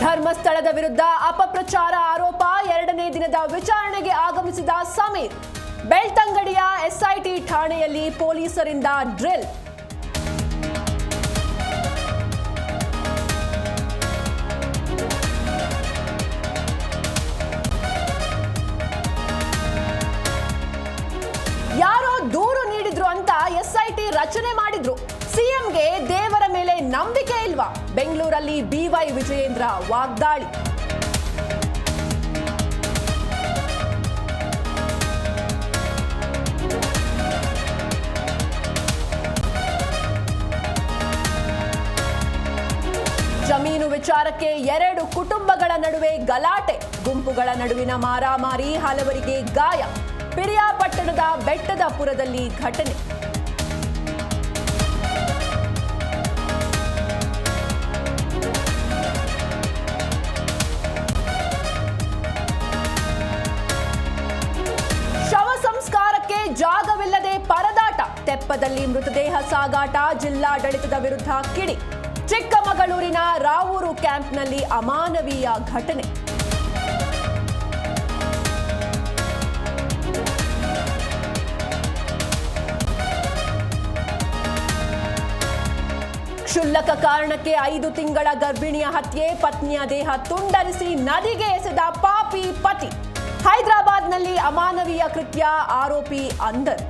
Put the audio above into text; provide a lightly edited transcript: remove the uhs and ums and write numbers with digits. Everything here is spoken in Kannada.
ಧರ್ಮಸ್ಥಳದ ವಿರುದ್ಧ ಅಪಪ್ರಚಾರ ಆರೋಪ ಎರಡನೇ ದಿನದ ವಿಚಾರಣೆಗೆ ಆಗಮಿಸಿದ ಸಮೀರ್. ಬೆಳ್ತಂಗಡಿಯ ಎಸ್ಐಟಿ ಠಾಣೆಯಲ್ಲಿ ಪೊಲೀಸರಿಂದ ಡ್ರಿಲ್. ಯಾರೋ ದೂರು ನೀಡಿದ್ರು ಅಂತ ಎಸ್ಐಟಿ ರಚನೆ ಮಾಡಿದ್ರು. ಸಿಎಂಗೆ ದೇವರ ಮೇಲೆ ನಂಬಿಕೆ ಇಲ್ವಾ? ಬೆಂಗಳೂರಲ್ಲಿ ಬಿವೈ ವಿಜಯೇಂದ್ರ ವಾಗ್ದಾಳಿ. ಜಮೀನು ವಿಚಾರಕ್ಕೆ ಎರಡು ಕುಟುಂಬಗಳ ನಡುವೆ ಗಲಾಟೆ, ಗುಂಪುಗಳ ನಡುವಿನ ಮಾರಾಮಾರಿ, ಹಲವರಿಗೆ ಗಾಯ. ಪಿರಿಯಾಪಟ್ಟಣದ ಬೆಟ್ಟದಪುರದಲ್ಲಿ ಘಟನೆ. ಶವ ಸಂಸ್ಕಾರಕ್ಕೆ ಜಾಗವಿಲ್ಲದೆ ಪರದಾಟ, ತೆಪ್ಪದಲ್ಲಿ ಮೃತದೇಹ ಸಾಗಾಟ, ಜಿಲ್ಲಾಡಳಿತದ ವಿರುದ್ಧ ಕಿಡಿ. ಚಿಕ್ಕಮಗಳೂರಿನ ರಾವೂರು ಕ್ಯಾಂಪ್ನಲ್ಲಿ ಅಮಾನವೀಯ ಘಟನೆ. ಕ್ಷುಲ್ಲಕ ಕಾರಣಕ್ಕೆ 5 ತಿಂಗಳ ಗರ್ಭಿಣಿಯ ಹತ್ಯೆ, ಪತ್ನಿಯ ದೇಹ ತುಂಡರಿಸಿ ನದಿಗೆ ಎಸೆದ ಪಾಪಿ ಪತಿ. ಹೈದರಾಬಾದ್ನಲ್ಲಿ ಅಮಾನವೀಯ ಕೃತ್ಯ, ಆರೋಪಿ ಅಂದರ್.